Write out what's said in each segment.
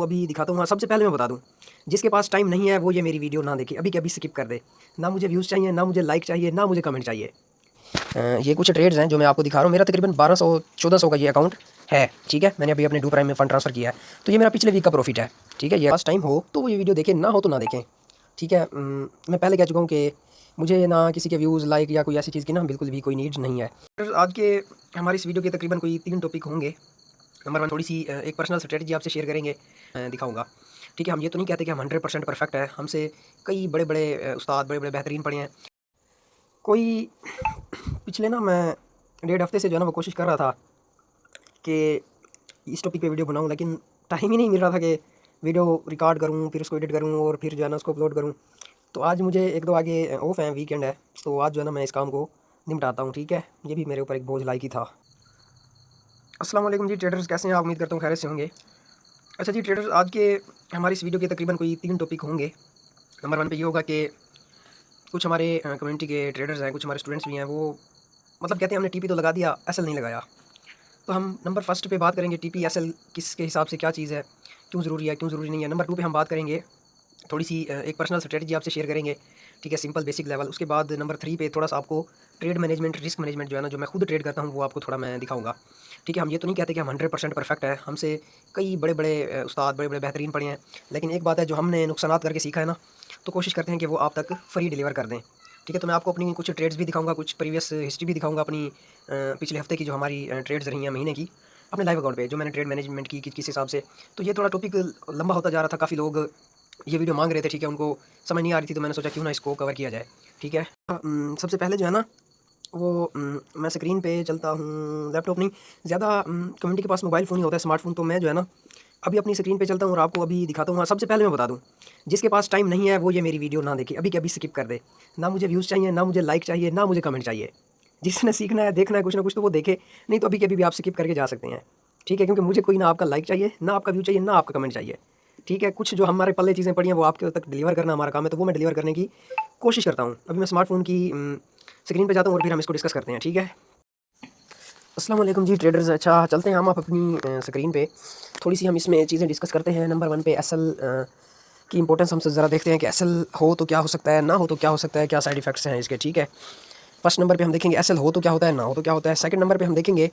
अभी दिखाता हूँ। हाँ, सबसे पहले मैं बता दूँ, जिसके पास टाइम नहीं है वो ये मेरी वीडियो ना देखे, अभी के अभी स्किप कर दे। ना मुझे व्यूज़ चाहिए, ना मुझे लाइक चाहिए, ना मुझे कमेंट चाहिए। ये कुछ ट्रेड्स हैं जो मैं आपको दिखा रहा हूँ। मेरा तकरीबन 1200-1400 का ये अकाउंट है, ठीक है। मैंने अभी अपने डू प्राइम में फ़ंड ट्रांसफ़र किया है, तो ये मेरा पिछले वीक का प्रॉफिट है, ठीक है। ये पास टाइम हो तो वो ये वीडियो देखें, ना हो तो ना देखें, ठीक है। मैं पहले कह चुका हूँ कि मुझे ना किसी के व्यूज़, लाइक या कोई ऐसी चीज़ की ना बिल्कुल भी कोई नीड नहीं है। आज के हमारी इस वीडियो के तकरीबन कोई 3 टॉपिक होंगे। नंबर 1 थोड़ी सी एक पर्सनल स्ट्रेटजी आपसे शेयर करेंगे, दिखाऊंगा, ठीक है। हम ये तो नहीं कहते कि हम 100% परफेक्ट है, हमसे कई बड़े बड़े उस्ताद, बड़े बड़े बेहतरीन पढ़े हैं। कोई पिछले ना मैं 1.5 हफ्ते से जो है ना वो कोशिश कर रहा था कि इस टॉपिक पे वीडियो बनाऊं, लेकिन टाइम ही नहीं मिल रहा था कि वीडियो रिकॉर्ड करूं, फिर उसको एडिट करूं और फिर जो है ना उसको अपलोड करूं। तो आज मुझे 1-2 आगे ऑफ है, वीकेंड है, तो आज जो है ना मैं इस काम को निपटाता हूँ, ठीक है। ये भी मेरे ऊपर एक बोझ लायक ही था। अस्सलाम वालेकुम जी ट्रेडर्स, कैसे हैं आप? उम्मीद करता हूँ खैरियत से होंगे। अच्छा जी ट्रेडर्स, आज के हमारी इस वीडियो के तकरीबन कोई 3 टॉपिक होंगे। नंबर 1 पे ये होगा कि कुछ हमारे कम्युनिटी के ट्रेडर्स हैं, कुछ हमारे स्टूडेंट्स भी हैं, वो मतलब कहते हैं हमने टीपी तो लगा दिया, एसएल नहीं लगाया। तो हम नंबर फर्स्ट पे बात करेंगे टीपी एसएल किसके हिसाब से क्या चीज़ है, क्यों ज़रूरी है, क्यों ज़रूरी नहीं है। नंबर 2 पे हम बात करेंगे थोड़ी सी एक पर्सनल स्ट्रेटजी आपसे शेयर करेंगे, ठीक है, सिंपल बेसिक लेवल। उसके बाद नंबर 3 पे थोड़ा सा आपको ट्रेड मैनेजमेंट, रिस्क मैनेजमेंट जो है ना, जो मैं खुद ट्रेड करता हूँ वो आपको थोड़ा मैं दिखाऊंगा, ठीक है। हम ये तो नहीं कहते कि हम 100% परफेक्ट है, हमसे कई बड़े बड़े उस्ताद, बड़े बड़े बेहतरीन पढ़े हैं, लेकिन एक बात है जो हमने नुकसानात करके सीखा है ना, तो कोशिश करते हैं कि वो आप तक फ्री डिलीवर कर दें, ठीक है। तो मैं आपको अपनी कुछ ट्रेड्स भी दिखाऊंगा, कुछ प्रीवियस हिस्ट्री भी दिखाऊंगा अपनी, पिछले हफ्ते की जो हमारी ट्रेड्स रही हैं महीने की, अपने लाइव अकाउंट पे जो मैंने ट्रेड मैनेजमेंट की किस हिसाब से। तो ये थोड़ा टॉपिक लंबा होता जा रहा था, काफ़ी लोग ये वीडियो मांग रहे थे, ठीक है, उनको समझ नहीं आ रही थी, तो मैंने सोचा क्यों ना इसको कवर किया जाए, ठीक है। सबसे पहले जो है ना वो मैं स्क्रीन पे चलता हूँ, लैपटॉप नहीं, ज़्यादा कम्युनिटी के पास मोबाइल फ़ोन ही होता है, स्मार्टफोन। तो मैं जो है ना अभी अपनी स्क्रीन पे चलता हूँ और आपको अभी दिखाता हूँ। हाँ, सबसे पहले मैं बता दूँ, जिसके पास टाइम नहीं है वो ये मेरी वीडियो ना देखे, अभी के अभी स्किप कर दे। ना मुझे व्यूज़ चाहिए, ना मुझे लाइक चाहिए, ना मुझे कमेंट चाहिए। जिसने सीखना है, देखना है कुछ ना कुछ, तो वो देखे, नहीं तो अभी के अभी भी आप स्किप करके जा सकते हैं, ठीक है। क्योंकि मुझे कोई ना आपका लाइक चाहिए, ना आपका व्यू चाहिए, ना आपका कमेंट चाहिए, ठीक है। कुछ जो हमारे पल्ले चीज़ें पड़ी हैं वो आपके तक डिलीवर करना हमारा काम है, तो वो मैं डिलीवर करने की कोशिश करता हूँ। अभी मैं स्मार्टफोन की स्क्रीन पे जाता हूँ और फिर हम इसको डिस्कस करते हैं, ठीक है। अस्सलाम वालेकुम जी ट्रेडर्स। अच्छा, चलते हैं हम आप अपनी स्क्रीन पे, थोड़ी सी हम इसमें चीज़ें डिस्कस करते हैं। नंबर 1 पे एसएल की इंपॉर्टेंस हम ज़रा देखते हैं कि एसएल हो तो क्या हो सकता है, ना हो तो क्या हो सकता है, क्या साइड इफेक्ट्स हैं इसके, ठीक है। फर्स्ट नंबर पे हम देखेंगे एसएल हो तो क्या होता है, ना हो तो क्या होता है। सेकंड नंबर पे हम देखेंगे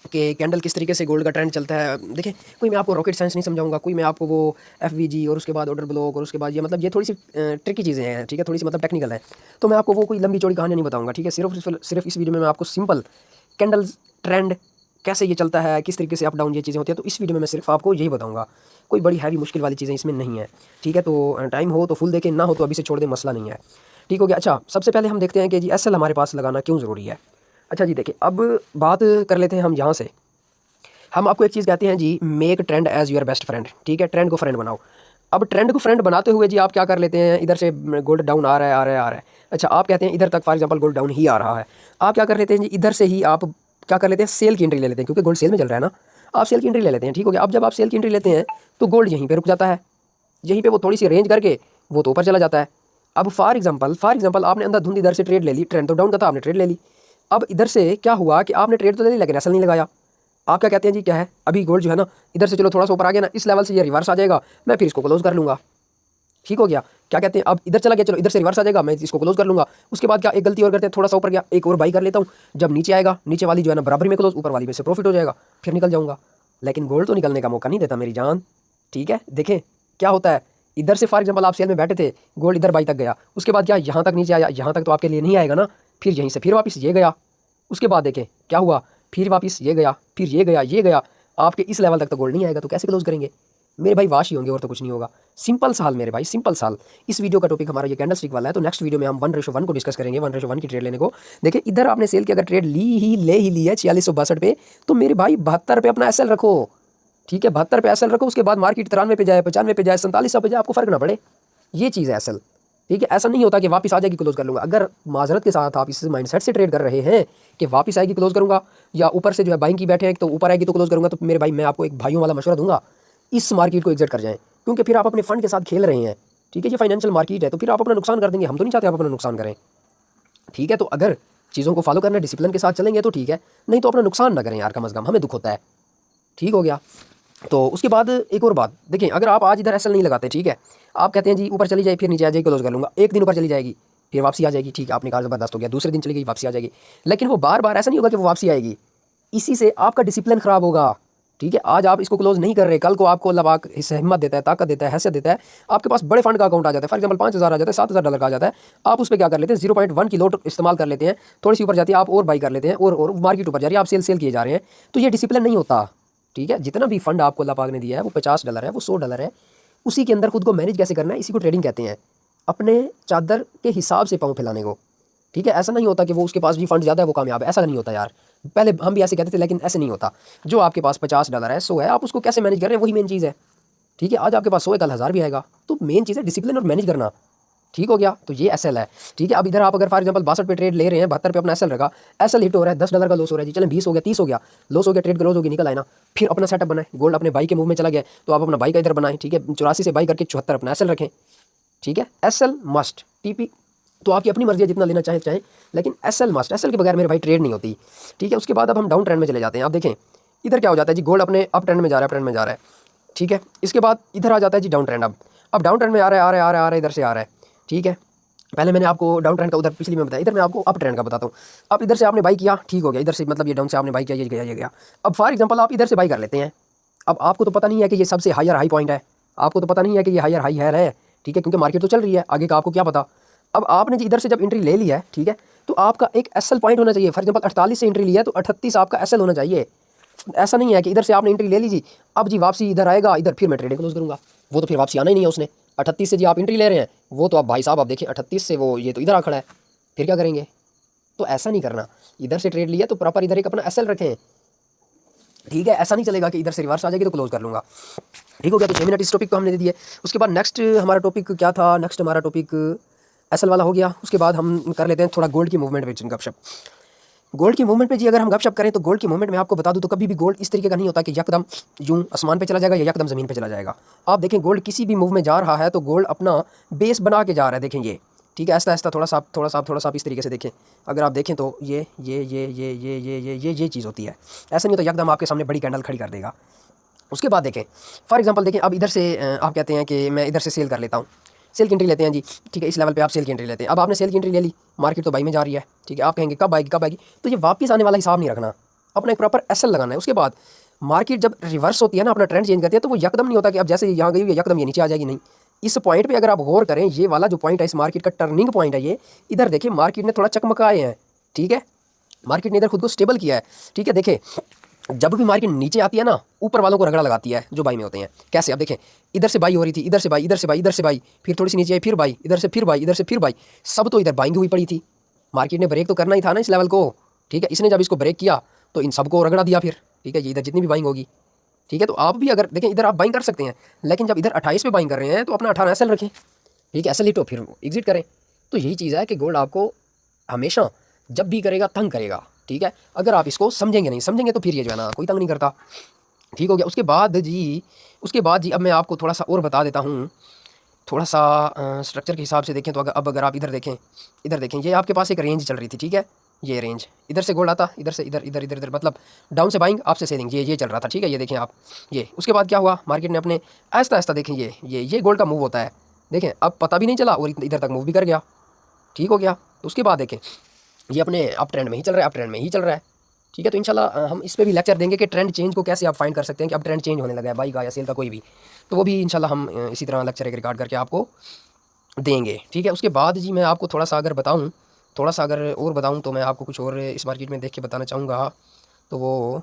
कि कैंडल किस तरीके से गोल्ड का ट्रेंड चलता है। देखिए, कोई मैं आपको रॉकेट साइंस नहीं समझाऊंगा, कोई मैं आपको वो एफवीजी और उसके बाद ऑर्डर ब्लॉक और उसके बाद ये मतलब ये थोड़ी सी ट्रिकी चीज़ें हैं, ठीक है, थोड़ी सी मतलब टेक्निकल है। तो मैं आपको वो कोई लंबी चौड़ी कहानी नहीं बताऊंगा, ठीक है। सिर्फ इस वीडियो में मैं आपको सिंपल कैंडल ट्रेंड कैसे ये चलता है, किस तरीके से अप डाउन ये चीज़ें होती हैं, तो इस वीडियो में मैं सिर्फ आपको यही बताऊंगा। कोई बड़ी हैवी मुश्किल वाली चीज़ें इसमें नहीं है, ठीक है। तो टाइम हो तो फुल देखें, ना हो तो अभी से छोड़ दें, मसला नहीं है, ठीक हो गया। अच्छा, सबसे पहले हम देखते हैं कि जी एसएल हमारे पास लगाना क्यों ज़रूरी है। अच्छा जी, देखिए, अब बात कर लेते हैं हम यहाँ से। हम आपको एक चीज़ कहते हैं जी, make trend as your best friend, ठीक है। ट्रेंड को फ्रेंड बनाओ। अब ट्रेंड को फ्रेंड बनाते हुए जी आप क्या कर लेते हैं, इधर से गोल्ड डाउन आ रहा है, आ रहा है, आ रहा है। अच्छा, आप कहते हैं इधर तक फॉर एग्जांपल गोल्ड डाउन ही आ रहा है, आप क्या कर लेते हैं जी, इधर से ही आप क्या कर लेते हैं, सेल की एंट्री ले लेते हैं, क्योंकि गोल्ड सेल में चल रहा है ना, आप सेल की एंट्री ले लेते हैं, ठीक हो गया। अब जब आप सेल की एंट्री लेते हैं तो गोल्ड यहीं पर रुक जाता है, यहीं पे वो थोड़ी सी रेंज करके वो तो ऊपर चला जाता है। अब फॉर एग्जांपल आपने अंधाधुंध इधर से ट्रेड ले ली, ट्रेंड तो डाउन का था, आपने ट्रेड ले ली। अब इधर से क्या हुआ कि आपने ट्रेड तो ले ली लेकिन एसएल नहीं लगाया। आप क्या कहते हैं जी, क्या है, अभी गोल्ड जो है ना इधर से चलो थोड़ा सा ऊपर आ गया ना, इस लेवल से ये रिवर्स आ जाएगा, मैं फिर इसको क्लोज कर लूँगा, ठीक हो गया। क्या कहते हैं, अब इधर चला गया, चलो इधर से रिवर्स आ जाएगा, मैं इसको क्लोज कर लूँगा। उसके बाद क्या एक गलती और करते हैं, थोड़ा सा ऊपर गया, एक और बाई कर लेता हूँ, जब नीचे आएगा नीचे वाली जो है ना बराबरी में क्लोज, ऊपर वाली में से प्रॉफिट हो जाएगा, फिर निकल जाऊँगा। लेकिन गोल्ड तो निकलने का मौका नहीं देता मेरी जान, ठीक है। देखें क्या होता है, इधर से फॉर एग्जांपल आप सेल में बैठे थे, गोल्ड इधर बाई तक गया, उसके बाद क्या यहाँ तक नीचे आया, यहाँ तक तो आपके लिए नहीं आएगा ना, फिर यहीं से फिर वापस ये गया, उसके बाद देखें क्या हुआ, फिर वापस ये गया, फिर ये गया, ये गया, आपके इस लेवल तक तो गोल्ड नहीं आएगा, तो कैसे क्लोज करेंगे मेरे भाई, वाश ही होंगे और तो कुछ नहीं होगा। सिंपल साल मेरे भाई, सिंपल साल। इस वीडियो का टॉपिक हमारा ये कैंडल स्टिक वाला है, तो नेक्स्ट वीडियो में हम 1:1 को डिस्कस करेंगे, 1:1 की ट्रेड लेने को। देखिए, इधर आपने सेल की अगर ट्रेड ले ही ली है 4662 पे, तो मेरे भाई 72 पे अपना एसएल रखो, ठीक है, 72 पे एसएल रखो। उसके बाद मार्केट 93 पे जाए, 95 पे जाए, 4700 पे जाए, आपको फर्क ना पड़े, ये चीज़ है एसएल, ठीक है। ऐसा नहीं होता कि वापस आ जाएगी क्लोज कर लूँगा। अगर माजरत के साथ आप इस माइंडसेट से ट्रेड कर रहे हैं कि वापस आएगी क्लोज करूँगा, या ऊपर से जो है बाइंग की बैठे हैं तो ऊपर आएगी तो क्लोज करूँगा, तो मेरे भाई मैं आपको एक भाइयों वाला मशवरा दूंगा, इस मार्केट को एग्जिट कर जाएं, क्योंकि फिर आप अपने फंड के साथ खेल रहे हैं, ठीक है। ये फाइनेंशियल मार्केट है, तो फिर आप अपना नुकसान कर देंगे, हम तो नहीं चाहते आप अपना नुकसान करें, ठीक है। तो अगर चीज़ों को फॉलो करना डिसिप्लिन के साथ चलेंगे तो ठीक है, नहीं तो अपना नुकसान ना करें यार, कम अज़ कम हमें दुख होता है, ठीक हो गया। तो उसके बाद एक और बात देखिए, अगर आप आज इधर एसएल नहीं लगाते, ठीक है, आप कहते हैं जी ऊपर चली जाए फिर नीचे आ जाएगी, क्लोज कर लूँगा, एक दिन ऊपर चली जाएगी फिर वापसी आ जाएगी, ठीक है, आपने कहा ज़बरदस्त हो गया, दूसरे दिन चली गई वापसी आ जाएगी, लेकिन वो बार बार ऐसा नहीं होगा कि वो वापसी आएगी। इसी से आपका डिसिप्लिन ख़राब होगा, ठीक है। आज आप इसको क्लोज नहीं कर रहे, कल को आपको अल्लाह पाक इससे हिम्मत देता है, ताकत देता है, हैसियत देता है, आपके पास बड़े फंड का अकाउंट आ जाता है, फॉर एग्जांपल 5,000 आ जाता है, $7,000 का आ जाता है, आप उस पर क्या कर लेते हैं, 0.1 की लोट इस्तेमाल कर लेते हैं, थोड़ी सी ऊपर जाती है आप और बाई कर लेते हैं, और मार्केट ऊपर जा रही है, आप सेल किए जा रहे हैं, तो ये डिसिप्लिन नहीं होता, ठीक है। जितना भी फंड आपको अल्लाह पाक ने दिया है वो $50 है, वो $100 है, उसी के अंदर खुद को मैनेज कैसे करना है, इसी को ट्रेडिंग कहते हैं, अपने चादर के हिसाब से पाँव फैलाने को, ठीक है। ऐसा नहीं होता कि वो उसके पास भी फंड ज़्यादा है वो कामयाब है, ऐसा नहीं होता यार। पहले हम भी ऐसे कहते थे, लेकिन ऐसे नहीं होता। जो आपके पास $50 है, 100 है, आप उसको कैसे मैनेज कर रहे हैं वही मेन चीज़ है, ठीक है। आज आपके पास 100 है, कल 1000 भी आएगा, तो मेन चीज़ है डिसिप्लिन और मैनेज करना, ठीक हो गया। तो ये एसएल है, ठीक है। अब इधर आप अगर फॉर एग्जांपल 62 पे ट्रेड ले रहे हैं, 72 पे अपना एसएल रखा, एसएल हिट हो रहा है, $10 का लॉस हो रहा है जी, चलें 20 हो गया, 30 हो गया, लॉस हो गया, ट्रेड क्लोज होगी, निकल आए ना, फिर अपना सेटअप बनाए, गोल्ड अपने बाई के मूव में चला गया तो आप अपना बाई का इधर बनाएं, ठीक है, 84 से बाई करके 74 अपना एसएल रखें, ठीक है। एसएल मस्ट, टीपी तो आपकी अपनी मर्जी है, जितना लेना चाहें, लेकिन एसएल मस्ट, एसएल के बगैर मेरे भाई ट्रेड नहीं होती, ठीक है। उसके बाद अब हम डाउन ट्रेंड में चले जाते हैं। आप देखें इधर क्या हो जाता है जी, गोल्ड अपने अप ट्रेंड में जा रहा है, ट्रेंड में जा रहा है, ठीक है। इसके बाद इधर आ जाता है जी डाउन ट्रेंड। अब डाउन ट्रेंड में आ रहा है इधर से आ रहा है, ठीक है। पहले मैंने आपको डाउन ट्रेंड का उधर पिछली में बताया, इधर मैं आपको अप ट्रेंड का बताता हूँ। अब इधर से आपने बाई किया, ठीक हो गया, इधर से मतलब ये डाउन से आपने बाई किया, ये गया। अब फॉर एग्जांपल आप इधर से बाई कर लेते हैं, अब आपको तो पता नहीं है कि ये सबसे हायर हाई पॉइंट है, आपको तो पता नहीं है कि ये हायर हाई है, ठीक है, क्योंकि मार्केट तो चल रही है, आगे का आपको क्या पता। अब आपने इधर से जब एंट्री ले लिया है, ठीक है, तो आपका एक एसएल पॉइंट होना चाहिए। फॉर एग्जांपल 48 से एंट्री लिया है तो 38 आपका एसएल होना चाहिए। ऐसा नहीं है कि इधर से आपने एंट्री ले लीजिए, अब जी वापसी इधर आएगा, इधर फिर मैं ट्रेडिंग क्लोज करूँगा, वो तो फिर वापसी आना ही नहीं है उसने। 38 से जी आप एंट्री ले रहे हैं, वो तो आप भाई साहब आप देखिए 38 से वो ये तो इधर आ खड़ा है, फिर क्या करेंगे। तो ऐसा नहीं करना, इधर से ट्रेड लिया तो प्रॉपर इधर एक अपना एसएल रखें, ठीक है। ऐसा नहीं चलेगा कि इधर से रिवर्स आ जाएगी तो क्लोज कर लूँगा, ठीक हो गया। तो 6 मिनट इस टॉपिक को हमने दे दिए। उसके बाद नेक्स्ट हमारा टॉपिक क्या था, नेक्स्ट हमारा टॉपिक एसएल वाला हो गया। उसके बाद हम कर लेते हैं थोड़ा गोल्ड की मूवमेंट पे गपशप। गोल्ड की मूवमेंट पे जी अगर हम गपशप करें तो गोल्ड की मूवमेंट में आपको बता दूं तो कभी भी गोल्ड इस तरीके का नहीं होता कि यकदम यूं आसमान पे चला जाएगा या यकदम ज़मीन पे चला जाएगा। आप देखें गोल्ड किसी भी मूव में जा रहा है तो गोल्ड अपना बेस बना के जा रहा है, देखें ये, ठीक है, ऐसा ऐसा थोड़ा सा इस तरीके से देखें। अगर आप देखें तो ये चीज़ होती है, ऐसा नहीं होता यकदम आपके सामने बड़ी कैंडल खड़ी कर देगा। उसके बाद देखें फॉर एग्जांपल देखें, अब इधर से आप कहते हैं कि मैं इधर से सेल कर लेता हूँ, सेल की एंट्री लेते हैं जी, ठीक है, इस लेवल पे आप सेल की एंट्री लेते हैं। अब आपने सेल की एंट्री ले ली, मार्केट तो बाई में जा रही है, ठीक है, आप कहेंगे कब आएगी, तो ये वापस आने वाला हिसाब नहीं रखना, अपना एक प्रॉपर एसएल लगाना है। उसके बाद मार्केट जब रिवर्स होती है ना, अपना ट्रेंड चेंज करती है, तो वो यकदम नहीं होता कि अब जैसे यहाँ गई यकदम ये नीचे आ जाएगी, नहीं। इस पॉइंट पे अगर आप गौर करें, ये वाला जो पॉइंट है इस मार्केट का टर्निंग पॉइंट है, ये इधर देखिए मार्केट ने थोड़ा चकमकाए हैं, ठीक है, मार्केट ने इधर खुद को स्टेबल किया है, ठीक है। देखें जब भी मार्केट नीचे आती है ना, ऊपर वालों को रगड़ा लगाती है जो बाई में होते हैं। कैसे, अब देखें इधर से बाई हो रही थी, इधर से बाई, इधर से बाई, इधर से बाई, फिर थोड़ी सी नीचे आई, फिर बाई, इधर से फिर बाई, इधर से फिर बाई, सब तो इधर बाइंग हुई पड़ी थी। मार्केट ने ब्रेक तो करना ही था ना इस लेवल को, ठीक है। इसने जब इसको ब्रेक किया तो इन सबको रगड़ा दिया फिर, ठीक है, ये इधर जितनी भी बाइंग होगी, ठीक है। तो आप भी अगर देखें इधर आप बाइंग कर सकते हैं, लेकिन जब इधर 28 पे बाइंग कर रहे हैं तो अपना 18 एसएल रखें, ठीक है, एसएल हिट हो फिर एग्जिट करें। तो यही चीज़ है कि गोल्ड आपको हमेशा जब भी करेगा तंग करेगा, ठीक है। अगर आप इसको समझेंगे नहीं, समझेंगे तो फिर ये जो है ना कोई तंग नहीं करता, ठीक हो गया। उसके बाद जी अब मैं आपको थोड़ा सा और बता देता हूँ, थोड़ा सा स्ट्रक्चर के हिसाब से देखें तो अब अगर आप इधर देखें ये आपके पास एक रेंज चल रही थी, ठीक है, ये रेंज इधर से गोल्ड आता, इधर से इधर इधर इधर इधर मतलब डाउन से बाइंग, आपसे सेलिंग, ये चल रहा था, ठीक है। ये देखें आप ये, उसके बाद क्या हुआ, मार्केट ने अपने आहिस्ता आहिस्ता देखें ये गोल्ड का मूव होता है, देखें अब पता भी नहीं चला और इधर तक मूव भी कर गया, ठीक हो गया। तो उसके बाद देखें ये अपने अप ट्रेंड में ही चल रहा है, अप ट्रेंड में ही चल रहा है, ठीक है। तो इंशाल्लाह हम इस पे भी लेक्चर देंगे कि ट्रेंड चेंज को कैसे आप फाइंड कर सकते हैं कि अब ट्रेंड चेंज होने लगा है बाई का या सेल का कोई भी, तो वो भी इंशाल्लाह हम इसी तरह लेक्चर एक रिकॉर्ड करके आपको देंगे, ठीक है। उसके बाद जी मैं आपको थोड़ा सा अगर और बताऊँ तो मैं आपको कुछ और इस मार्केट में देख के बताना चाहूँगा। तो वो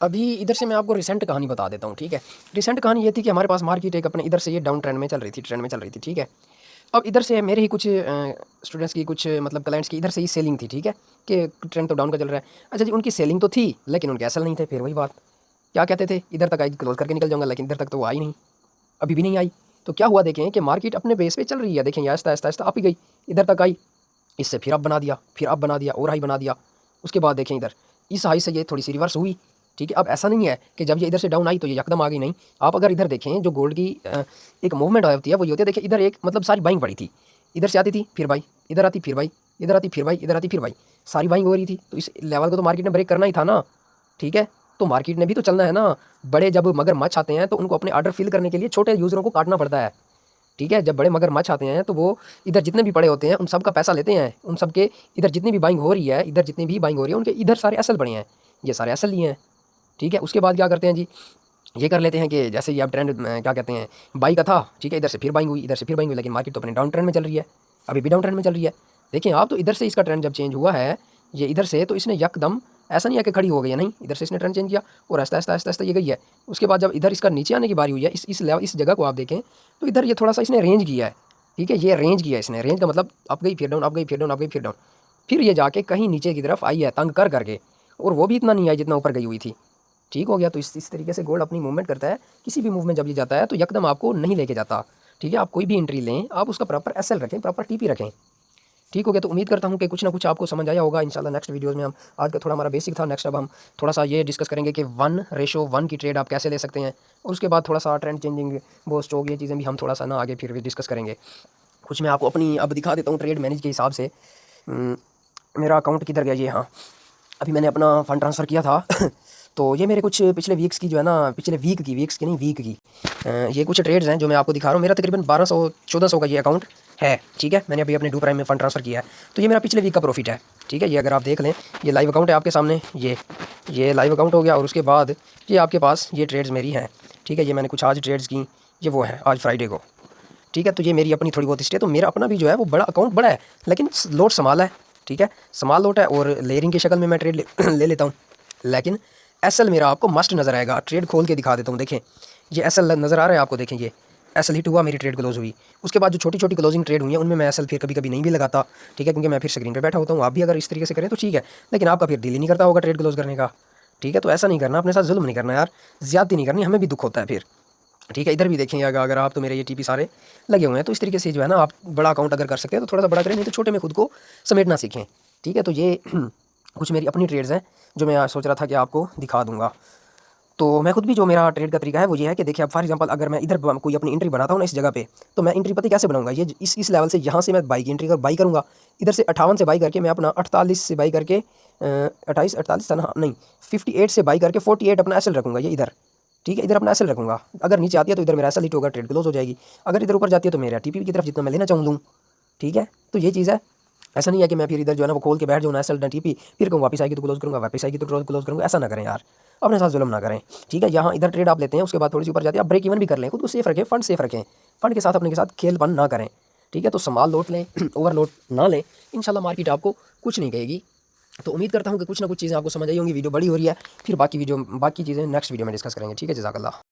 अभी इधर से मैं आपको रिसेंट कहानी बता देता हूँ, ठीक है। रिसेंट कहानी ये थी कि हमारे पास मार्केट एक अपने इधर से ये डाउन ट्रेंड में चल रही थी, ठीक है। अब इधर से मेरे ही कुछ स्टूडेंट्स की कुछ मतलब क्लाइंट्स की इधर से ही सेलिंग थी, ठीक है, कि ट्रेंड तो डाउन का चल रहा है। अच्छा जी, उनकी सेलिंग तो थी लेकिन उनके एसएल नहीं थे। फिर वही बात, क्या कहते थे, इधर तक आएगी क्लोज करके निकल जाऊँगा, लेकिन इधर तक तो वो आई नहीं, अभी भी नहीं आई। तो क्या हुआ देखें कि मार्केट अपने बेस पे चल रही है, देखें आहिस्ता आहिस्ता आप ही गई, इधर तक आई, इससे फिर अब बना दिया, और हाई बना दिया। उसके बाद देखें इधर इस हाई से ये थोड़ी सी रिवर्स हुई, ठीक है। अब ऐसा नहीं है कि जब ये इधर से डाउन आई तो ये यकदम आ गई, नहीं। आप अगर इधर देखें जो गोल्ड की एक मूवमेंट होती है वो ये होती है, देखिए इधर एक मतलब सारी बाइंग पड़ी थी, इधर से आती थी फिर बाई, इधर आती फिर बाई, इधर आती फिर बाई, इधर आती फिर बाई, सारी बाइंग हो रही थी। तो इस लेवल को तो मार्केट ने ब्रेक करना ही था ना, ठीक है। तो मार्केट ने भी तो चलना है ना। बड़े जब मगरमच्छ आते हैं तो उनको अपने ऑर्डर फिल करने के लिए छोटे यूज़रों को काटना पड़ता है। ठीक है, जब बड़े मगरमच्छ आते हैं तो वो इधर जितने भी बड़े होते हैं उन सब का पैसा लेते हैं, उन सब के इधर जितनी भी बाइंग हो रही है, इधर जितनी भी बाइंग हो रही है उनके इधर सारे असल पड़े हैं, ये सारे असल लिए हैं। ठीक है, उसके बाद क्या करते हैं जी, ये कर लेते हैं कि जैसे ये अब ट्रेंड क्या कहते हैं बाई का था, ठीक है, इधर से फिर बाइंग हुई, इधर से फिर बाइंग हुई, लेकिन मार्केट तो अपने डाउन ट्रेंड में चल रही है, अभी भी डाउन ट्रेंड में चल रही है। देखिए आप, तो इधर से इसका ट्रेंड जब चेंज हुआ है, ये इधर से तो इसने यकदम ऐसा नहीं है कि खड़ी हो गई है, नहीं, इधर से इसने ट्रेंड चेंज किया और आस्ता आस्ता आस्ता आस्ता ये गई है। उसके बाद जब इधर इसका नीचे आने की बारी हुई है, इस लेवल, इस जगह को आप देखें तो इधर ये थोड़ा सा इसने रेंज किया है। ठीक है, ये रेंज किया है इसने, रेंज का मतलब अप गई फिर डाउन, अप गई फिर डाउन, अप गई फिर डाउन, फिर ये जाके कहीं नीचे की तरफ आई है तंग कर करके, और वो भी इतना नहीं आई जितना ऊपर गई हुई थी। ठीक हो गया। तो इस तरीके से गोल्ड अपनी मूवमेंट करता है, किसी भी मूव में जब ये जाता है तो यकदम आपको नहीं लेके जाता। ठीक है, आप कोई भी एंट्री लें, आप उसका प्रॉपर एसएल रखें, प्रॉपर टीपी रखें। ठीक हो गया। तो उम्मीद करता हूँ कि कुछ ना कुछ आपको समझ आया होगा। इंशाल्लाह नेक्स्ट वीडियोज़ में हम, आज का थोड़ा हमारा बेसिक था, नेक्स्ट अब हम थोड़ा सा ये डिस्कस करेंगे कि 1:1 की ट्रेड आप कैसे ले सकते हैं, और उसके बाद थोड़ा सा ट्रेंड चेंजिंग वो स्टॉक, ये चीज़ें भी हम थोड़ा सा ना आगे फिर भी डिस्कस करेंगे। कुछ मैं आपको अपनी अब दिखा देता हूँ ट्रेड मैनेज के हिसाब से। मेरा अकाउंट किधर गया ये, हाँ, अभी मैंने अपना फ़ंड ट्रांसफ़र किया था तो ये मेरे कुछ पिछले वीक्स की जो है ना, पिछले वीक की नहीं, वीक की ये कुछ ट्रेड्स हैं जो मैं आपको दिखा रहा हूँ। मेरा तकरीबन 1200-1400 का ये अकाउंट है। ठीक है, मैंने अभी अपने डू प्राइम में फ़ंड ट्रांसफ़र किया है, तो ये मेरा पिछले वीक का प्रॉफिट है। ठीक है, ये अगर आप देख लें, ये लाइव अकाउंट है आपके सामने, ये लाइव अकाउंट हो गया, और उसके बाद ये आपके पास ये ट्रेड्स मेरी हैं। ठीक है, ये मैंने कुछ आज ट्रेड्स की, ये वो है आज फ्राइडे को। ठीक है, तो ये मेरी अपनी थोड़ी बहुत हिस्ट्री है। तो मेरा अपना भी जो है वो बड़ा अकाउंट बड़ा है, लेकिन लोट स्मॉल है। ठीक है, स्मॉल लोट है, और लेयरिंग की शक्ल में मैं ट्रेड ले लेता हूँ, लेकिन एसएल मेरा आपको मस्ट नज़र आएगा। ट्रेड खोल के दिखा देता हूँ, देखें ये एसएल नज़र आ रहा है आपको, देखें ये एसएल हिट हुआ, मेरी ट्रेड क्लोज हुई। उसके बाद जो छोटी छोटी क्लोजिंग ट्रेड हुई है उनमें मैं एसएल फिर कभी कभी नहीं भी लगाता। ठीक है, क्योंकि मैं फिर स्क्रीन पे बैठा होता हूँ। आप भी अगर इस तरीके से करें तो ठीक है, लेकिन आपका फिर दिल ही नहीं करता होगा ट्रेड क्लोज करने का। ठीक है, तो ऐसा नहीं करना, अपने साथ जुल्म नहीं करना यार, ज़्यादती नहीं करनी, हमें भी दुख होता है फिर। ठीक है, इधर भी देखेंगे अगर आप, तो मेरे ये टीपी सारे लगे हुए हैं। तो इस तरीके से जो है ना, आप बड़ा अकाउंट अगर कर सकते हैं तो थोड़ा सा बड़ा करें, नहीं तो छोटे में खुद को समेटना सीखें। ठीक है, तो ये कुछ मेरी अपनी ट्रेड्स हैं जो मैं सोच रहा था कि आपको दिखा दूंगा। तो मैं खुद भी, जो मेरा ट्रेड का तरीका है वो ये है कि देखिए, अब फॉर एग्जांपल अगर मैं इधर कोई अपनी एंट्री बनाता हूँ ना इस जगह पे, तो मैं एंट्री पता कैसे बनाऊंगा, ये इस लेवल से, यहाँ से मैं बाई की एंट्री बाई करूँगा, इधर से 58 से बाई करके मैं अपना 48 से बाई करके 48 था ना, नहीं 58 से बाई करके 48 अपना एसएल रखूँगा, ये इधर। ठीक है, इधर अपना एसएल रखूँगा। अगर नीचे आती है तो इधर मेरा एसएल हिट होगा, ट्रेड क्लोज हो जाएगी। अगर इधर ऊपर जाती है तो मेरा टीपी की तरफ जितना मैं लेना चाहूँ लूँ। ठीक है, तो ये चीज़ है। ऐसा नहीं है कि मैं फिर इधर जो है ना वो खोल के बैठ जाऊँ ना एसएल टीपी, फिर कहूँ वापस आएगी तो क्लोज करूँगा, वापस आएगी तो क्लोज करूँगा। ऐसा ना करें यार, अपने साथ जुल्म ना करें। ठीक है, यहाँ इधर ट्रेड आप लेते हैं, उसके बाद थोड़ी सी ऊपर जाती है, आप ब्रेक इवन भी कर लें, खुद को सेफ रखें, फंड सेफ रखें, फंड के साथ अपने के साथ खेलपन ना करें। ठीक है, तो स्मॉल लोट लें, ओवरलोड ना लें, इंशाल्लाह मार्केट आपको कुछ नहीं कहेगी। तो उम्मीद करता हूँ कि कुछ ना कुछ चीज़ें आपको समझ आई होंगी। वीडियो बड़ी हो रही है, फिर बाकी चीज़ें नेक्स्ट वीडियो में डिस्कस करेंगे। ठीक है, जज़ाकल्लाह।